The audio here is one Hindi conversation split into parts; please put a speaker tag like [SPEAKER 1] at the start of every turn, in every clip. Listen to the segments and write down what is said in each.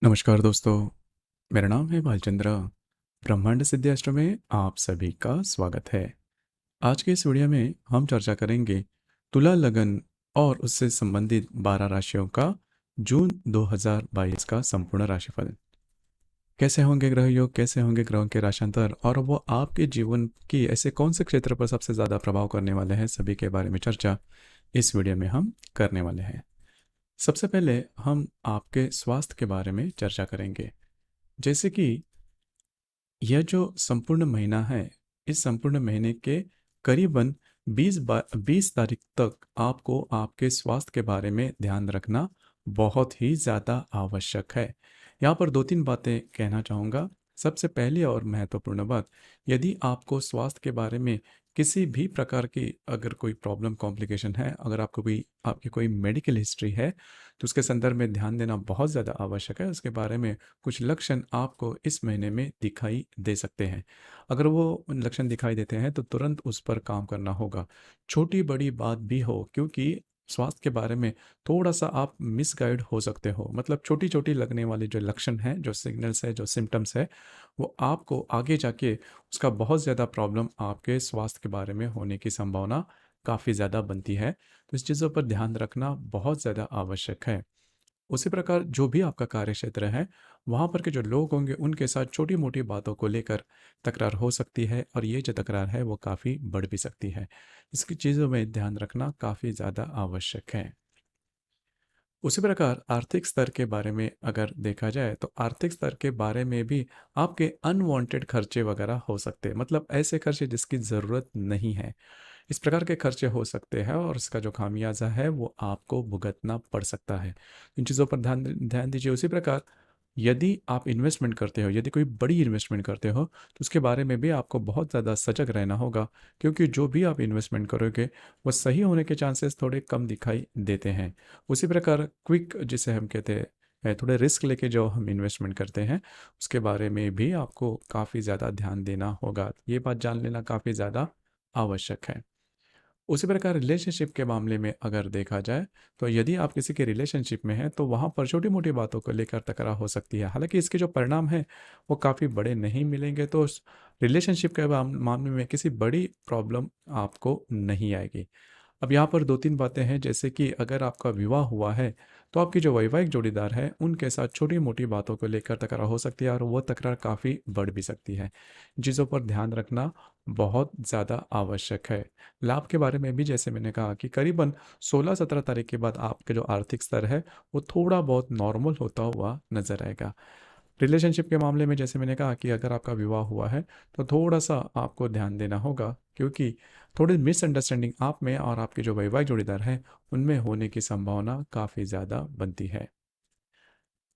[SPEAKER 1] नमस्कार दोस्तों, मेरा नाम है भालचंद्र। ब्रह्मांड सिद्धाश्रम में आप सभी का स्वागत है। आज के इस वीडियो में हम चर्चा करेंगे तुला लगन और उससे संबंधित 12 राशियों का जून 2022 का संपूर्ण राशिफल। कैसे होंगे ग्रह योग, कैसे होंगे ग्रहों के राशांतर और वो आपके जीवन की ऐसे कौन से क्षेत्र पर सबसे ज़्यादा प्रभाव करने वाले हैं, सभी के बारे में चर्चा इस वीडियो में हम करने वाले हैं। सबसे पहले हम आपके स्वास्थ्य के बारे में चर्चा करेंगे। जैसे कि यह जो संपूर्ण महीना है, इस संपूर्ण महीने के करीबन 20 तारीख तक आपको आपके स्वास्थ्य के बारे में ध्यान रखना बहुत ही ज़्यादा आवश्यक है। यहाँ पर 2-3 बातें कहना चाहूँगा। सबसे पहली और महत्वपूर्ण बात, यदि आपको स्वास्थ्य के बारे में किसी भी प्रकार की अगर कोई प्रॉब्लम कॉम्प्लिकेशन है, अगर आपको कोई आपकी कोई मेडिकल हिस्ट्री है, तो उसके संदर्भ में ध्यान देना बहुत ज़्यादा आवश्यक है। उसके बारे में कुछ लक्षण आपको इस महीने में दिखाई दे सकते हैं। अगर वो लक्षण दिखाई देते हैं तो तुरंत उस पर काम करना होगा। छोटी बड़ी बात भी हो, क्योंकि स्वास्थ्य के बारे में थोड़ा-सा आप मिसगाइड हो सकते हो। मतलब छोटी-छोटी लगने वाले जो लक्षण हैं, जो सिग्नल्स हैं, जो सिम्पटम्स हैं, वो आपको आगे जाके उसका बहुत ज़्यादा प्रॉब्लम आपके स्वास्थ्य के बारे में होने की संभावना काफ़ी ज़्यादा बनती है। तो इस चीज़ों पर ध्यान रखना बहुत ज़्यादा आवश्यक है। उसी प्रकार जो भी आपका कार्यक्षेत्र है, वहाँ पर के जो लोग होंगे उनके साथ छोटी-मोटी बातों को लेकर तकरार हो सकती है और ये जो तकरार है वो काफ़ी बढ़ भी सकती है। इसकी चीज़ों में ध्यान रखना काफ़ी ज़्यादा आवश्यक है। उसी प्रकार आर्थिक स्तर के बारे में अगर देखा जाए तो आर्थिक स्तर के बारे में भी आपके अनवांटेड खर्चे वगैरह हो सकते हैं। मतलब ऐसे खर्चे जिसकी ज़रूरत नहीं है। इस प्रकार के खर्चे हो सकते हैं और इसका जो खामियाजा है वो आपको भुगतना पड़ सकता है। इन चीज़ों पर ध्यान ध्यान दीजिए। उसी प्रकार यदि आप इन्वेस्टमेंट करते हो, यदि कोई बड़ी इन्वेस्टमेंट करते हो, तो उसके बारे में भी आपको बहुत ज़्यादा सजग रहना होगा, क्योंकि जो भी आप इन्वेस्टमेंट करोगे वो सही होने के चांसेस थोड़े कम दिखाई देते हैं। उसी प्रकार क्विक जिसे हम कहते हैं, थोड़े रिस्क लेके जो हम इन्वेस्टमेंट करते हैं, उसके बारे में भी आपको काफ़ी ज़्यादा ध्यान देना होगा। ये बात जान लेना काफ़ी ज़्यादा आवश्यक है। उसी प्रकार रिलेशनशिप के मामले में अगर देखा जाए, तो यदि आप किसी के रिलेशनशिप में हैं तो वहाँ पर छोटी-मोटी बातों को लेकर तकरार हो सकती है। हालाँकि इसके जो परिणाम हैं वो काफ़ी बड़े नहीं मिलेंगे, तो उस रिलेशनशिप के मामले में किसी बड़ी प्रॉब्लम आपको नहीं आएगी। अब यहाँ पर 2-3 बातें हैं, जैसे कि अगर आपका विवाह हुआ है, तो आपकी जो वैवाहिक जोड़ीदार है, उनके साथ छोटी-मोटी बातों को लेकर तकरार हो सकती है और वो तकरार काफ़ी बढ़ भी सकती है। चीज़ों पर ध्यान रखना बहुत ज़्यादा आवश्यक है। लाभ के बारे में भी जैसे मैंने कहा कि करीबन 16-17 तारीख के बाद आपका जो आर्थिक स्तर है, वो थोड़ा बहुत नॉर्मल होता हुआ नज़र आएगा। रिलेशनशिप के मामले में जैसे मैंने कहा कि अगर आपका विवाह हुआ है तो थोड़ा-सा आपको ध्यान देना होगा, क्योंकि थोड़ी मिसअंडरस्टैंडिंग आप में और आपके जो वैवाहिक जोड़ीदार हैं, उनमें होने की संभावना काफ़ी ज़्यादा बनती है।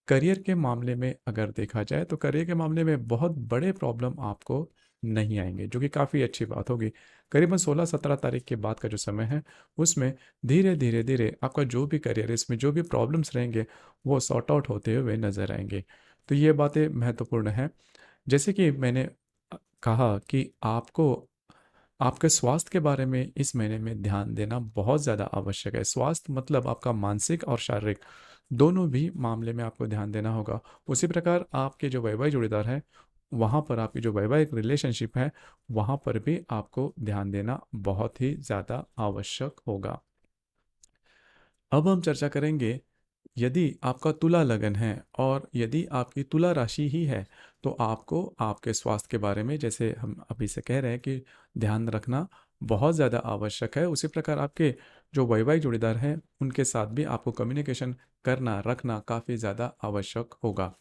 [SPEAKER 1] करियर के मामले में अगर देखा जाए तो करियर के मामले में बहुत बड़े प्रॉब्लम आपको नहीं आएँगे, जो कि काफ़ी अच्छी बात होगी। करीबन 16-17 तारीख के बाद का जो समय है, उसमें धीरे-धीरे आपका जो भी करियर है, इसमें जो भी प्रॉब्लम्स रहेंगे, वो सॉर्ट आउट होते हुए नज़र आएँगे। तो ये बातें महत्वपूर्ण हैं। जैसे कि मैंने कहा कि आपको आपके स्वास्थ्य के बारे में इस महीने में ध्यान देना बहुत ज़्यादा आवश्यक है। स्वास्थ्य मतलब आपका मानसिक और शारीरिक दोनों भी मामले में आपको ध्यान देना होगा। उसी प्रकार आपके जो वैवाहिक जोड़ीदार हैं, वहाँ पर आपकी जो वैवाहिक रिलेशनशिप है, वहाँ पर भी आपको ध्यान देना बहुत ही ज़्यादा आवश्यक होगा। अब हम चर्चा करेंगे, यदि आपका तुला लगन है और यदि आपकी तुला राशि ही है, तो आपको आपके स्वास्थ्य के बारे में, जैसे हम अभी से कह रहे हैं कि ध्यान रखना बहुत ज़्यादा आवश्यक है। उसी प्रकार आपके जो वैवाहिक जोड़ीदार हैं, उनके साथ भी आपको कम्युनिकेशन करना, रखना काफ़ी ज़्यादा आवश्यक होगा।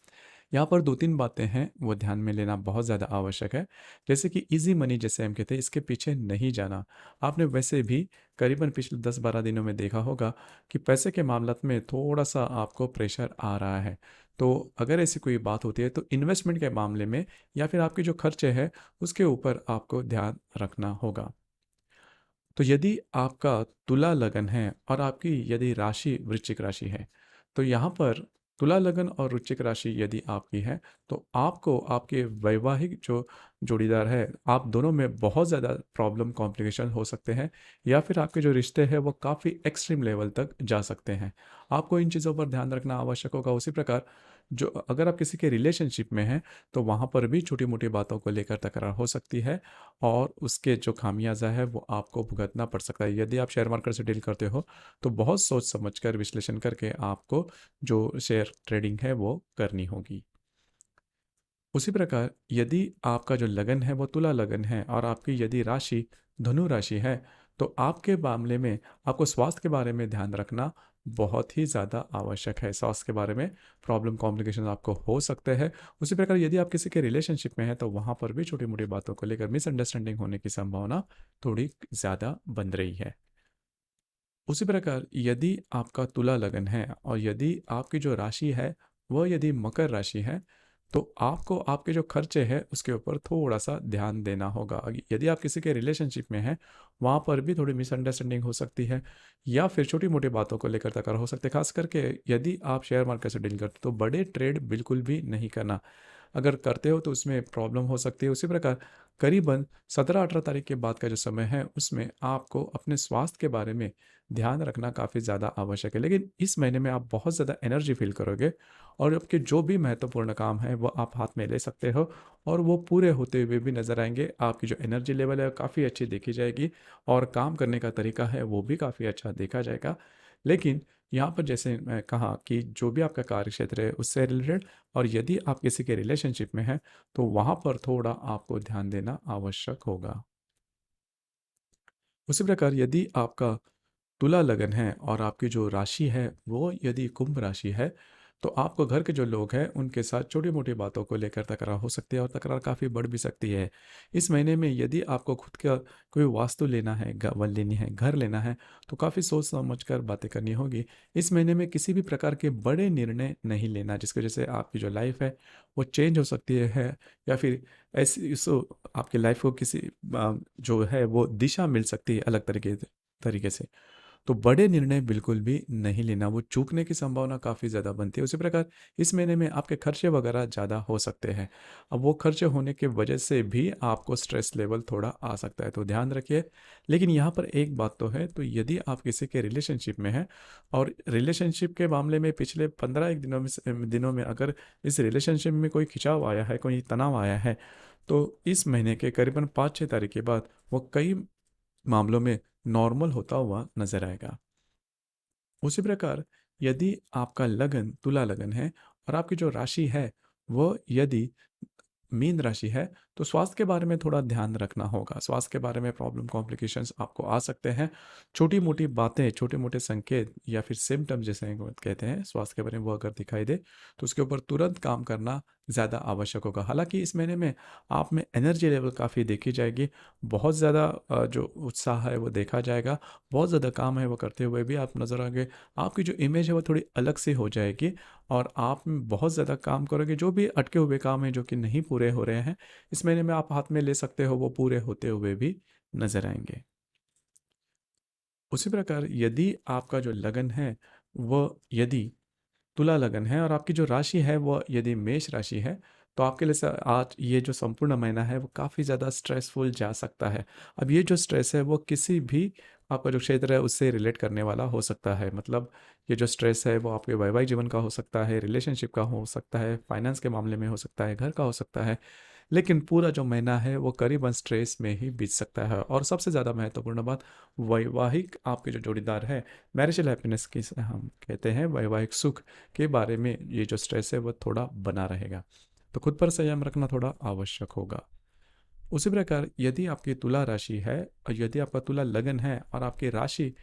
[SPEAKER 1] यहाँ पर 2-3 बातें हैं, वो ध्यान में लेना बहुत ज़्यादा आवश्यक है। जैसे कि ईज़ी मनी जिसे हम कहते हैं, इसके पीछे नहीं जाना। आपने वैसे भी करीबन पिछले 10-12 दिनों में देखा होगा कि पैसे के मामलात में थोड़ा-सा आपको प्रेशर आ रहा है। तो अगर ऐसी कोई बात होती है तो इन्वेस्टमेंट के मामले में या फिर आपके जो खर्चे हैं, उसके ऊपर आपको ध्यान रखना होगा। तो यदि आपका तुला लगन है और आपकी यदि राशि वृश्चिक राशि है, तो यहाँ पर तुला लगन और वृश्चिक राशि यदि आपकी है, तो आपको आपके वैवाहिक जो जोड़ीदार है, आप दोनों में बहुत ज़्यादा प्रॉब्लम कॉम्प्लिकेशन हो सकते हैं, या फिर आपके जो रिश्ते हैं वो काफ़ी एक्सट्रीम लेवल तक जा सकते हैं। आपको इन चीज़ों पर ध्यान रखना आवश्यक होगा। उसी प्रकार जो अगर आप किसी के रिलेशनशिप में हैं तो वहाँ पर भी छोटी-मोटी बातों को लेकर तकरार हो सकती है और उसके जो खामियाज़ा है वो आपको भुगतना पड़ सकता है। यदि आप शेयर मार्केट से डील करते हो तो बहुत सोच समझ कर विश्लेषण करके आपको जो शेयर ट्रेडिंग है वो करनी होगी। उसी प्रकार यदि आपका जो लगन है वो तुला लगन है और आपकी यदि राशि धनु राशि है तो आपके मामले में आपको स्वास्थ्य के बारे में ध्यान रखना बहुत ही ज़्यादा आवश्यक है। स्वास्थ्य के बारे में प्रॉब्लम कॉम्प्लिकेशन आपको हो सकते हैं। उसी प्रकार यदि आप किसी के रिलेशनशिप में हैं तो वहाँ पर भी छोटी मोटी बातों को लेकर मिसअंडरस्टैंडिंग होने की संभावना थोड़ी ज़्यादा बन रही है। उसी प्रकार यदि आपका तुला लगन है और यदि आपकी जो राशि है वह यदि मकर राशि है तो आपको आपके जो खर्चे हैं उसके ऊपर थोड़ा सा ध्यान देना होगा। यदि आप किसी के रिलेशनशिप में हैं वहाँ पर भी थोड़ी मिसअंडरस्टैंडिंग हो सकती है या फिर छोटी मोटी बातों को लेकर तकरार हो सकते हैं। खास करके यदि आप शेयर मार्केट से डील करते हो तो बड़े ट्रेड बिल्कुल भी नहीं करना। अगर करते हो तो उसमें प्रॉब्लम हो सकती है। उसी प्रकार करीबन 17-18 तारीख के बाद का जो समय है उसमें आपको अपने स्वास्थ्य के बारे में ध्यान रखना काफ़ी ज़्यादा आवश्यक है। लेकिन इस महीने में आप बहुत ज़्यादा एनर्जी फील करोगे और आपके जो भी महत्वपूर्ण काम है वो आप हाथ में ले सकते हो और वो पूरे होते हुए भी नज़र आएंगे। आपकी जो एनर्जी लेवल है काफ़ी अच्छी देखी जाएगी और काम करने का तरीका है वो भी काफ़ी अच्छा देखा जाएगा। लेकिन यहाँ पर जैसे मैं कहा कि जो भी आपका कार्य क्षेत्र है उससे रिलेटेड और यदि आप किसी के रिलेशनशिप में हैं तो वहाँ पर थोड़ा आपको ध्यान देना आवश्यक होगा। उसी प्रकार यदि आपका तुला लगन है और आपकी जो राशि है वो यदि कुंभ राशि है तो आपको घर के जो लोग हैं उनके साथ छोटी मोटी बातों को लेकर तकरार हो सकती है और तकरार काफ़ी बढ़ भी सकती है। इस महीने में यदि आपको खुद का कोई वास्तु लेना है, वन लेनी है, घर लेना है तो काफ़ी सोच समझ कर बातें करनी होगी। इस महीने में किसी भी प्रकार के बड़े निर्णय नहीं लेना जिसकी वजह से आपकी जो लाइफ है वो चेंज हो सकती है या फिर ऐसी आपकी लाइफ को किसी जो है वो दिशा मिल सकती है अलग तरीके से। तो बड़े निर्णय बिल्कुल भी नहीं लेना, वो चूकने की संभावना काफ़ी ज़्यादा बनती है। उसी प्रकार इस महीने में आपके खर्चे वगैरह ज़्यादा हो सकते हैं। अब वो खर्चे होने की वजह से भी आपको स्ट्रेस लेवल थोड़ा आ सकता है, तो ध्यान रखिए। लेकिन यहाँ पर एक बात तो है, तो यदि आप किसी के रिलेशनशिप में हैं और रिलेशनशिप के मामले में पिछले 15 एक दिनों में अगर इस रिलेशनशिप में कोई खिंचाव आया है, कोई तनाव आया है, तो इस महीने के करीबन 5-6 तारीख के बाद वो कई मामलों में नॉर्मल होता हुआ नजर आएगा। उसी प्रकार यदि आपका लगन तुला लगन है और आपकी जो राशि है वो यदि मीन राशि है तो स्वास्थ्य के बारे में थोड़ा ध्यान रखना होगा। स्वास्थ्य के बारे में प्रॉब्लम कॉम्प्लिकेशंस आपको आ सकते हैं। छोटी मोटी बातें, छोटे मोटे संकेत या फिर सिम्टम जैसे कहते हैं स्वास्थ्य के बारे में, वो अगर दिखाई दे तो उसके ऊपर तुरंत काम करना ज़्यादा आवश्यक होगा। हालांकि इस महीने में आप में एनर्जी लेवल काफ़ी देखी जाएगी। बहुत ज़्यादा जो उत्साह है वो देखा जाएगा। बहुत ज़्यादा काम है वो करते हुए भी आप नज़र आएंगे। आपकी जो इमेज है वो थोड़ी अलग से हो जाएगी और आप बहुत ज़्यादा काम करोगे। जो भी अटके हुए काम हैं जो कि नहीं पूरे हो रहे हैं इस महीने में आप हाथ में ले सकते हो, वो पूरे होते हुए भी नजर आएंगे। उसी प्रकार यदि आपका जो लगन है वो यदि तुला लगन है और आपकी जो राशि है वो यदि मेष राशि है तो आपके लिए आज ये जो संपूर्ण महीना है वो काफ़ी ज़्यादा स्ट्रेसफुल जा सकता है। अब ये जो स्ट्रेस है वो किसी भी आपका जो क्षेत्र है उससे रिलेट करने वाला हो सकता है। मतलब ये जो स्ट्रेस है वो आपके वैवाहिक जीवन का हो सकता है, रिलेशनशिप का हो सकता है, फाइनेंस के मामले में हो सकता है, घर का हो सकता है। लेकिन पूरा जो महीना है वो करीबन स्ट्रेस में ही बीत सकता है। और सबसे ज़्यादा महत्वपूर्ण बात, वैवाहिक आपके जो जोड़ीदार है, मैरिजल हैप्पीनेस की हम कहते हैं, वैवाहिक सुख के बारे में ये जो स्ट्रेस है वो थोड़ा बना रहेगा। तो खुद पर संयम रखना थोड़ा आवश्यक होगा। उसी प्रकार यदि आपकी तुला राशि है और यदि आपका तुला लगन है और आपकी राशि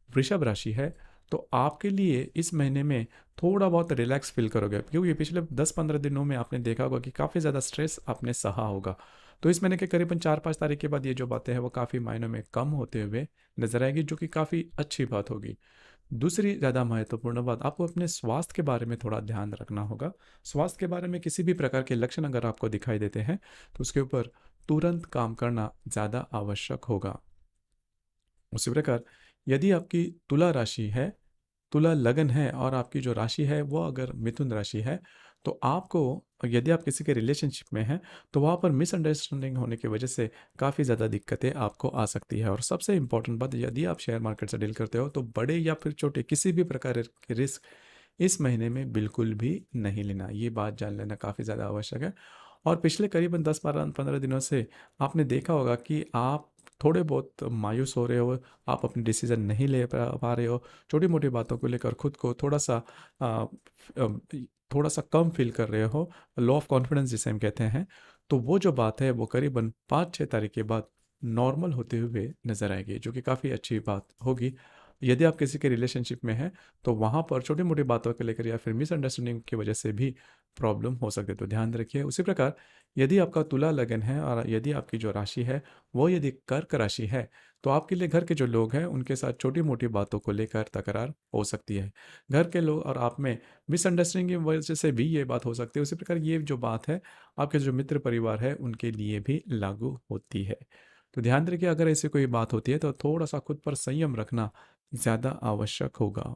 [SPEAKER 1] वृषभ राशि है तो आपके लिए इस महीने में थोड़ा बहुत रिलैक्स फील करोगे क्योंकि पिछले 10-15 दिनों में आपने देखा होगा कि काफ़ी ज़्यादा स्ट्रेस आपने सहा होगा। तो इस महीने के करीबन 4-5 तारीख के बाद ये जो बातें हैं वो काफ़ी मायनों में कम होते हुए नजर आएगी, जो कि काफ़ी अच्छी बात होगी। दूसरी ज़्यादा महत्वपूर्ण बात, आपको अपने स्वास्थ्य के बारे में थोड़ा ध्यान रखना होगा। स्वास्थ्य के बारे में किसी भी प्रकार के लक्षण अगर आपको दिखाई देते हैं तो उसके ऊपर तुरंत काम करना ज़्यादा आवश्यक होगा। उसी प्रकार यदि आपकी तुला राशि है, तुला लगन है और आपकी जो राशि है वो अगर मिथुन राशि है तो आपको, यदि आप किसी के रिलेशनशिप में हैं तो वहाँ पर मिसअंडरस्टैंडिंग होने की वजह से काफ़ी ज़्यादा दिक्कतें आपको आ सकती है। और सबसे इंपॉर्टेंट बात, यदि आप शेयर मार्केट से डील करते हो तो बड़े या फिर छोटे किसी भी प्रकार के रिस्क इस महीने में बिल्कुल भी नहीं लेना। ये बात जान लेना काफ़ी ज़्यादा आवश्यक है। और पिछले करीबन 10-12-15 दिनों से आपने देखा होगा कि आप थोड़े बहुत मायूस हो रहे हो, आप अपनी डिसीज़न नहीं ले पा रहे हो, छोटी-मोटी बातों को लेकर खुद को अ, अ, थोड़ा-सा कम फ़ील कर रहे हो, लो ऑफ कॉन्फिडेंस जिसे हम कहते हैं, तो वो जो बात है वो करीबन 5-6 तारीख के बाद नॉर्मल होते हुए नज़र आएगी, जो कि काफ़ी अच्छी बात होगी। यदि आप किसी के रिलेशनशिप में हैं, तो वहाँ पर छोटी-मोटी बातों को लेकर या फिर मिसअंडरस्टैंडिंग की वजह से भी प्रॉब्लम हो सकती है, तो ध्यान रखिए। उसी प्रकार यदि आपका तुला लगन है और यदि आपकी जो राशि है, वो यदि कर्क राशि है, तो आपके लिए घर के जो लोग हैं, उनके साथ छोटी-मोटी बातों को लेकर तकरार हो सकती है। घर के लोग और आप में मिसअंडरस्टैंडिंग की वजह से भी ये बात हो सकती है। उसी प्रकार ये जो बात है, आपके जो मित्र परिवार है, उनके लिए भी लागू होती है। तो ध्यान रखिए, अगर ऐसी कोई बात होती है, तो थोड़ा-सा खुद पर संयम रखना ज़्यादा आवश्यक होगा।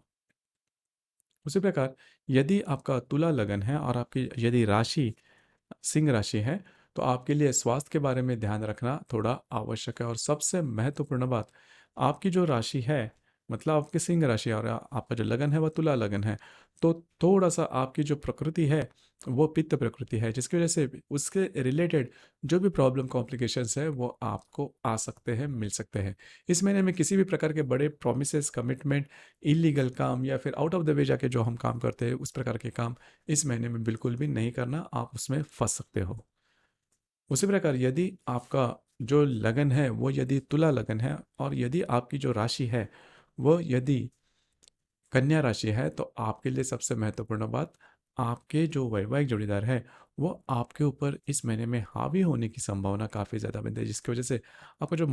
[SPEAKER 1] उसी प्रकार यदि आपका तुला लगन है और आपकी यदि राशि सिंह राशि है, तो आपके लिए स्वास्थ्य के बारे में ध्यान रखना थोड़ा आवश्यक है। और सबसे महत्वपूर्ण बात, आपकी जो राशि है, मतलब आपकी सिंह राशि और आपका जो लगन है वह तुला लगन है, तो थोड़ा सा आपकी जो प्रकृति है वो पित्त प्रकृति है, जिसकी वजह से उसके रिलेटेड जो भी प्रॉब्लम कॉम्प्लिकेशंस है वो आपको आ सकते हैं, मिल सकते हैं। इस महीने में किसी भी प्रकार के बड़े प्रोमिस, कमिटमेंट, इलीगल काम या फिर आउट ऑफ द वे जाके जो हम काम करते हैं, उस प्रकार के काम इस महीने में बिल्कुल भी नहीं करना, आप उसमें फंस सकते हो। उसी प्रकार यदि आपका जो लगन है वो यदि तुला लगन है और यदि आपकी जो राशि है वो यदि कन्या राशि है, तो आपके लिए सबसे महत्वपूर्ण बात, आपके जो वैवाहिक जोड़ीदार है वो आपके ऊपर इस महीने में हावी होने की संभावना काफ़ी ज़्यादा बनती है, जिसकी वजह से आपका जो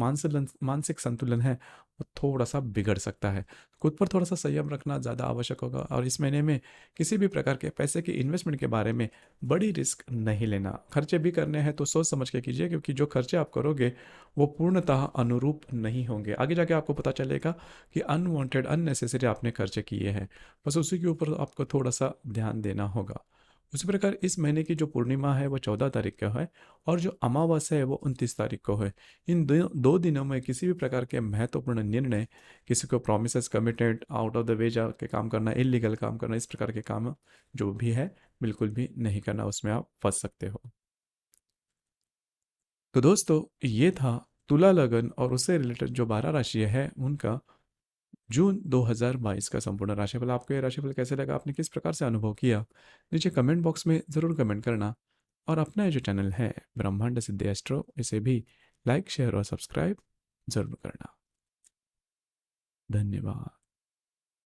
[SPEAKER 1] मानसिक संतुलन है वो थोड़ा सा बिगड़ सकता है। खुद पर थोड़ा सा संयम रखना ज़्यादा आवश्यक होगा। और इस महीने में किसी भी प्रकार के पैसे की इन्वेस्टमेंट के बारे में बड़ी रिस्क नहीं लेना। खर्चे भी करने हैं तो सोच समझ के कीजिए, क्योंकि जो खर्चे आप करोगे वो पूर्णतः अनुरूप नहीं होंगे। आगे जाके आपको पता चलेगा कि अनवांटेड अननेसेसरी आपने खर्चे किए हैं। बस उसी के ऊपर आपको थोड़ा-सा ध्यान देना होगा। उसी प्रकार इस महीने की जो पूर्णिमा है वो 14 तारीख को है और जो अमावस्या है वो 29 तारीख को है। इन 2 दिनों में किसी भी प्रकार के महत्वपूर्ण निर्णय, किसी को promises, committed, out of the way जाके काम करना, इल्लीगल काम करना, इस प्रकार के काम जो भी है, बिल्कुल भी नहीं करना, उसमें आप फँस सकते हो। तो दोस्तों, ये था तुला लगन और उससे रिलेटेड जो 12 राशियाँ हैं उनका जून 2022 का संपूर्ण राशिफल। आपको ये राशिफल कैसे लगा? आपने किस प्रकार से अनुभव किया? नीचे कमेंट बॉक्स में ज़रूर कमेंट करना। और अपना ये जो चैनल है ब्रह्मांड सिद्धि एस्ट्रो, इसे भी लाइक, शेयर और सब्सक्राइब ज़रूर करना। धन्यवाद।